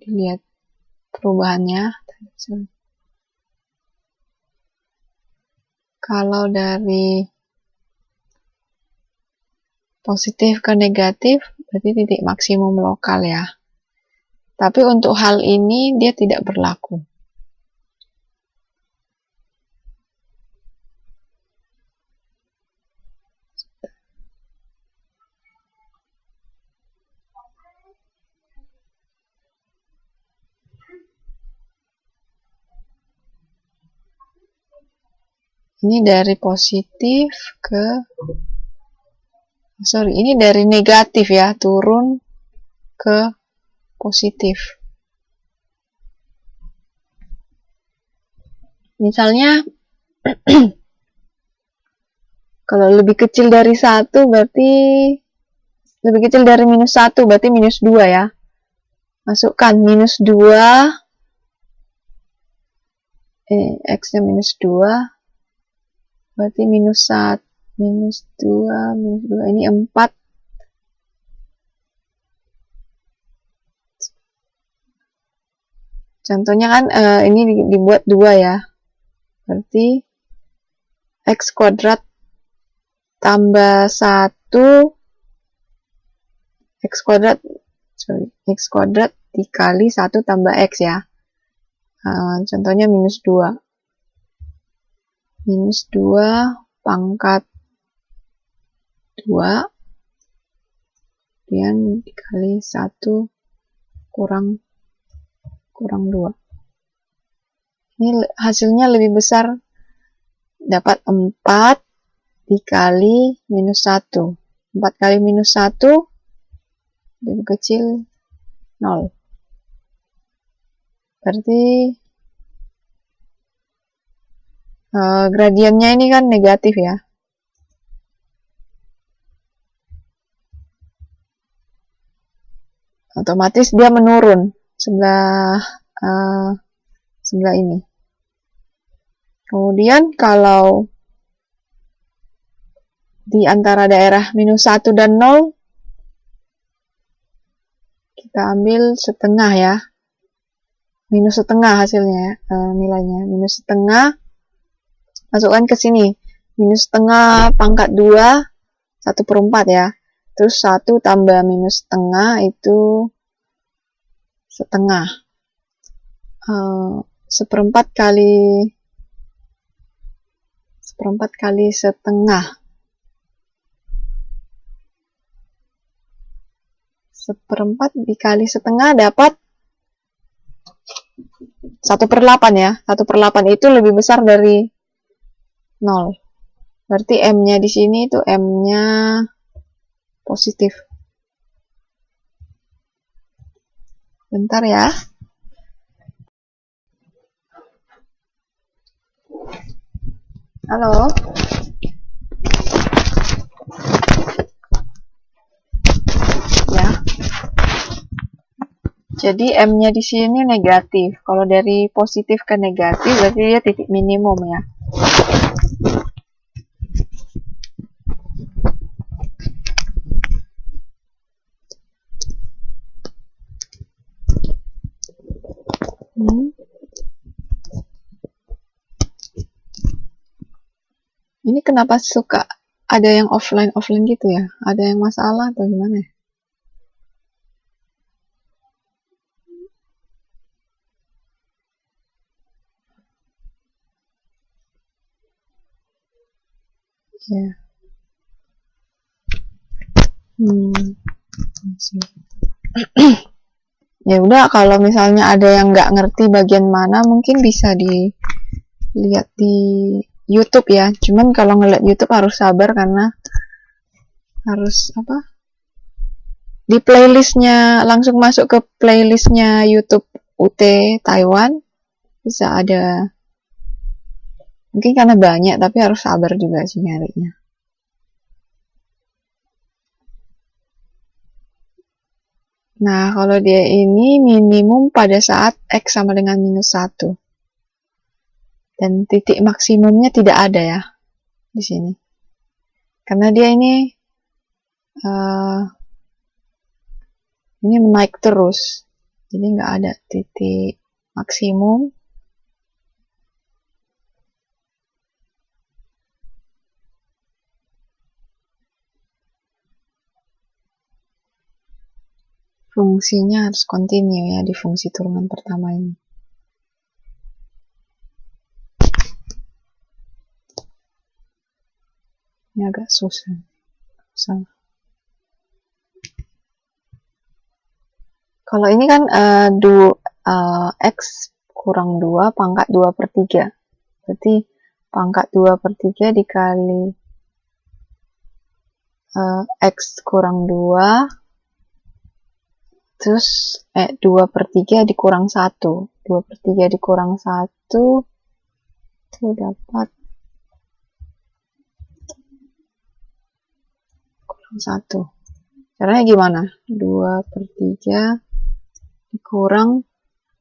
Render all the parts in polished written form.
Dilihat perubahannya. Kalau dari positif ke negatif, berarti titik maksimum lokal ya. Tapi untuk hal ini dia tidak berlaku. Ini dari positif ke ini dari negatif ya, turun ke positif. Misalnya kalau lebih kecil dari 1 berarti lebih kecil dari minus 1 berarti minus 2 ya. Masukkan minus 2, X-nya minus 2, berarti minus 1, minus 2, ini 4. Contohnya kan ini dibuat 2 ya. Berarti X kuadrat tambah 1 X kuadrat dikali 1 tambah X ya. Contohnya minus 2. Minus 2 pangkat 2 kemudian dikali 1 kurang 2. Ini hasilnya lebih besar, dapat 4 dikali minus 1. 4 kali minus 1 lebih kecil 0. Berarti gradiennya ini kan negatif ya. Otomatis dia menurun sebelah ini. Kemudian kalau di antara daerah minus 1 dan 0 kita ambil setengah ya. Minus setengah hasilnya nilainya. Minus setengah masukkan ke sini. Minus setengah pangkat 2 1/4 ya. Terus 1 tambah minus setengah itu setengah. 1/4 kali setengah. 1/4 dikali setengah dapat 1/8 ya. 1/8 itu lebih besar dari 0. Berarti M-nya di sini itu M-nya positif. Bentar ya. Halo. Ya. Jadi M-nya di sini negatif. Kalau dari positif ke negatif berarti dia titik minimum ya. Ini kenapa suka ada yang offline gitu ya? Ada yang masalah atau gimana ya? Ya. Ya udah, kalau misalnya ada yang nggak ngerti bagian mana, mungkin bisa dilihat di YouTube ya. Cuman kalau ngeliat YouTube harus sabar karena harus di playlistnya, langsung masuk ke playlistnya YouTube UT Taiwan, bisa ada. Mungkin karena banyak, tapi harus sabar juga sih nyarinya. Nah, kalau dia ini minimum pada saat X sama dengan minus 1. Dan titik maksimumnya tidak ada ya di sini. Karena dia ini menaik terus. Jadi nggak ada titik maksimum. Fungsinya harus continue ya di fungsi turunan pertama ini. Ini agak susah. Kalau ini kan X kurang 2 pangkat 2/3. Berarti pangkat 2/3 dikali X kurang 2, terus 2/3 dikurang 1. 2/3 dikurang 1 itu dapat kurang 1. Caranya gimana? 2/3 dikurang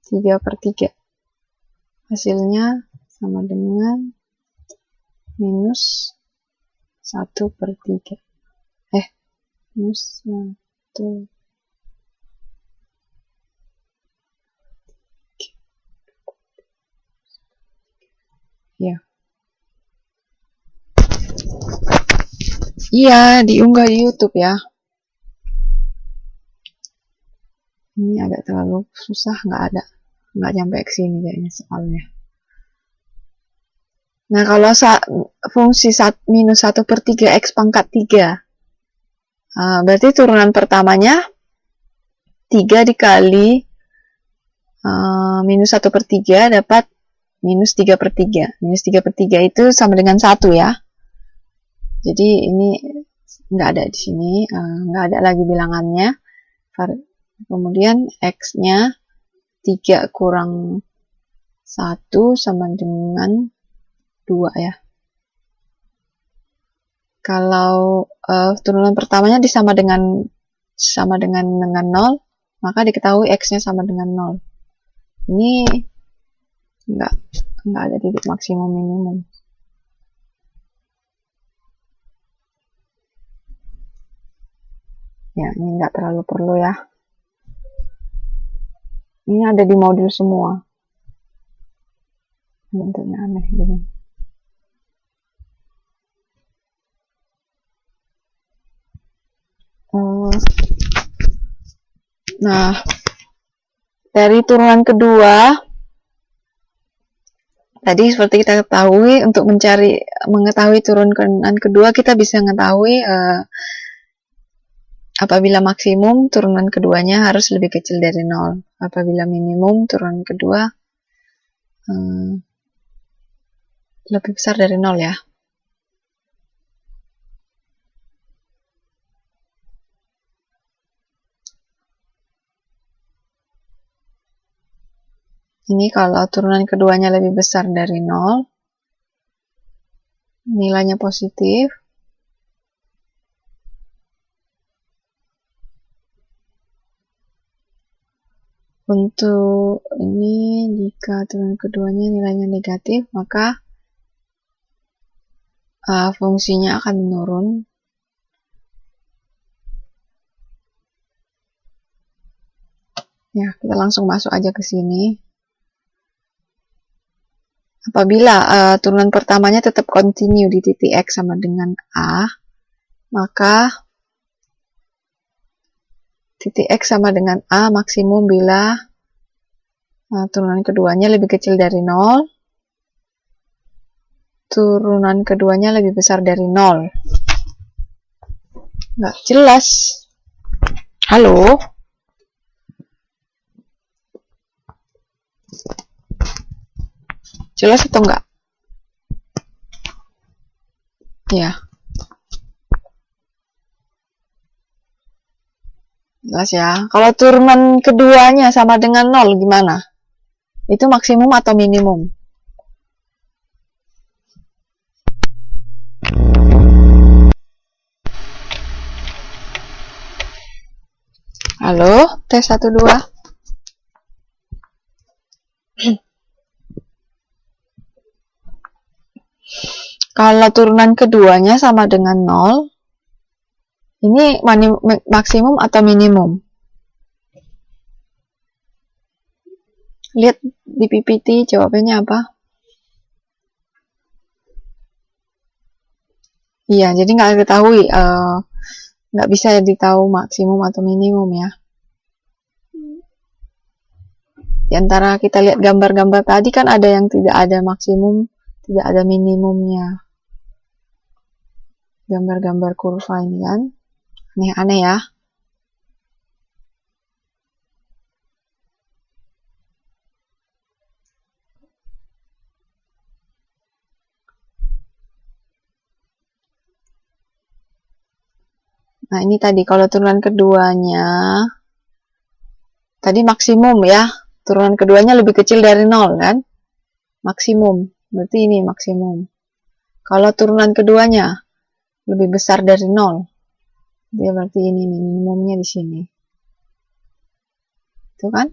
3/3. Hasilnya sama dengan minus 1/3. Minus 1. Ya. Iya, diunggah di YouTube ya. Ini agak terlalu susah, nggak nyampe ke sini kayaknya soalnya. Nah, kalau fungsi minus 1/3 X pangkat 3, berarti turunan pertamanya 3 dikali minus 1/3 dapat minus 3/3. Minus 3/3 itu sama dengan 1 ya. Jadi ini nggak ada di sini, nggak ada lagi bilangannya. Kemudian X-nya 3 kurang 1 sama dengan 2 ya. Kalau turunan pertamanya disama dengan 0, maka diketahui X-nya sama dengan 0. Ini nggak ada titik maksimum minimum. Ya, ini nggak terlalu perlu ya. Ini ada di modul semua. Bentuknya aneh gini. Nah, dari turunan kedua, tadi seperti kita ketahui, untuk mengetahui turunan kedua, kita bisa mengetahui apabila maksimum, turunan keduanya harus lebih kecil dari 0. Apabila minimum, turunan kedua lebih besar dari 0 ya. Ini kalau turunan keduanya lebih besar dari 0, nilainya positif. Untuk ini, jika turunan keduanya nilainya negatif, maka fungsinya akan menurun. Ya, kita langsung masuk aja ke sini. Apabila turunan pertamanya tetap continue di titik X sama dengan A, maka titik X sama dengan A maksimum bila turunan keduanya lebih kecil dari 0, turunan keduanya lebih besar dari 0. Nggak jelas. Halo? Jelas atau enggak? Ya. Jelas ya. Kalau turunan keduanya sama dengan 0 gimana? Itu maksimum atau minimum? Halo? Tes 1, 2. Kalau turunan keduanya sama dengan 0, ini maksimum atau minimum? Lihat di PPT jawabannya apa? Iya, jadi nggak diketahui, nggak bisa ditahu maksimum atau minimum ya. Di antara kita lihat gambar-gambar tadi kan ada yang tidak ada maksimum, tidak ada minimumnya. Gambar-gambar kurva ini kan aneh-aneh ya. Nah, ini tadi kalau turunan keduanya tadi maksimum ya. Turunan keduanya lebih kecil dari 0 kan? Maksimum. Berarti ini maksimum. Kalau turunan keduanya lebih besar dari 0, dia berarti ini minimumnya di sini. Itu kan?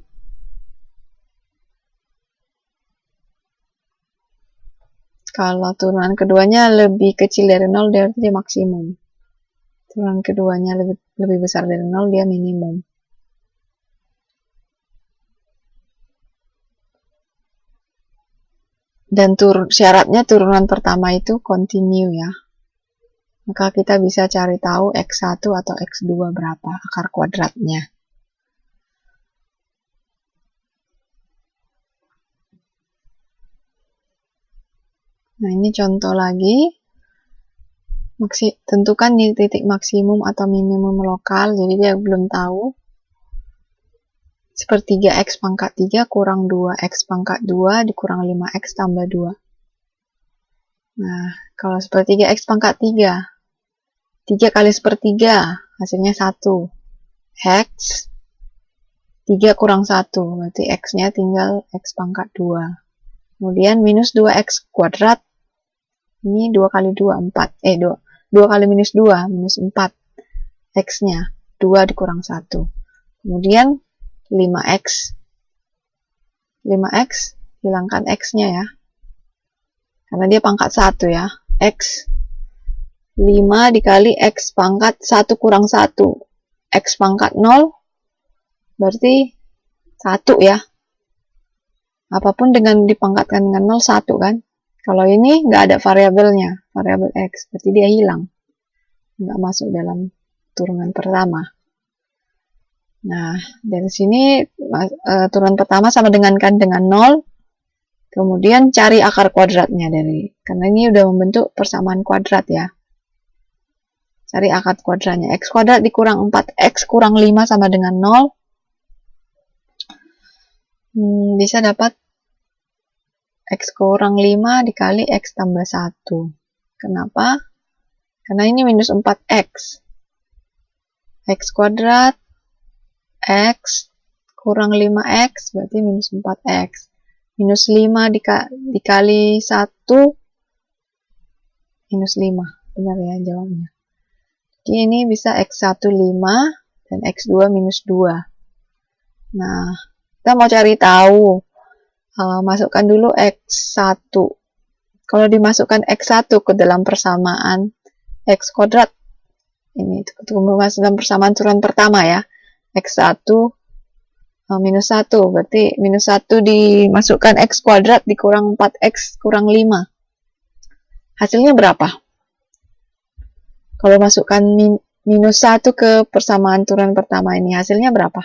Kalau turunan keduanya lebih kecil dari 0, dia berarti dia maksimum. Turunan keduanya lebih besar dari 0, dia minimum. Dan syaratnya turunan pertama itu continue ya. Maka kita bisa cari tahu X1 atau X2 berapa akar kuadratnya. Nah, ini contoh lagi. Tentukan di titik maksimum atau minimum lokal, jadi dia belum tahu. Sepertiga X pangkat 3 kurang 2X pangkat 2 dikurang 5X tambah 2. Nah, kalau sepertiga X pangkat 3, 3 kali sepertiga, hasilnya 1. X, 3 kurang 1, berarti X-nya tinggal X pangkat 2. Kemudian minus 2X kuadrat, ini 2 kali 2, 4. 2 kali minus 2, minus 4. X-nya, 2 dikurang 1. Kemudian 5X. 5X, hilangkan X-nya ya. Karena dia pangkat 1 ya. X. 5 dikali X pangkat 1 kurang 1. X pangkat 0, berarti 1 ya. Apapun dengan dipangkatkan dengan 0, 1 kan. Kalau ini nggak ada variabelnya, variabel X, berarti dia hilang. Nggak masuk dalam turunan pertama. Nah, dari sini turunan pertama sama dengan 0. Kemudian cari akar kuadratnya karena ini udah membentuk persamaan kuadrat ya. Cari akar kuadratnya. X kuadrat dikurang 4X kurang 5 sama dengan 0. Bisa dapat X kurang 5 dikali X tambah 1. Kenapa? Karena ini minus 4X. X kuadrat X kurang 5X berarti minus 4X. Minus 5 dikali 1 minus 5. Benar ya jawabnya. Jadi ini bisa X1 5 dan X2 minus 2. Nah, kita mau cari tahu. Masukkan dulu X1. Kalau dimasukkan X1 ke dalam persamaan X kuadrat, ini dalam persamaan turunan pertama ya, X1 minus 1, berarti minus 1 dimasukkan X kuadrat dikurang 4X kurang 5. Hasilnya berapa? Kalau masukkan minus 1 ke persamaan turunan pertama ini, hasilnya berapa?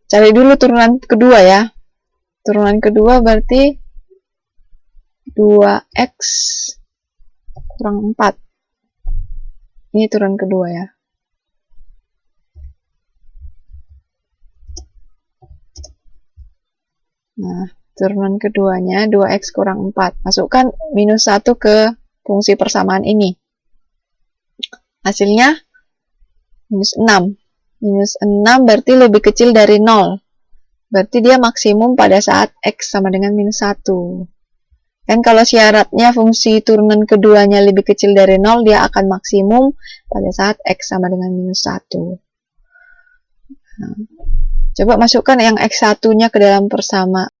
Cari dulu turunan kedua ya. Turunan kedua berarti 2X kurang 4. Ini turunan kedua ya. Nah, turunan keduanya 2X kurang 4. Masukkan minus 1 ke fungsi persamaan ini. Hasilnya minus 6. Minus 6 berarti lebih kecil dari 0. Berarti dia maksimum pada saat X sama dengan minus 1. Kan kalau syaratnya fungsi turunan keduanya lebih kecil dari 0, dia akan maksimum pada saat X sama dengan minus 1. Nah, coba masukkan yang X1-nya ke dalam persamaan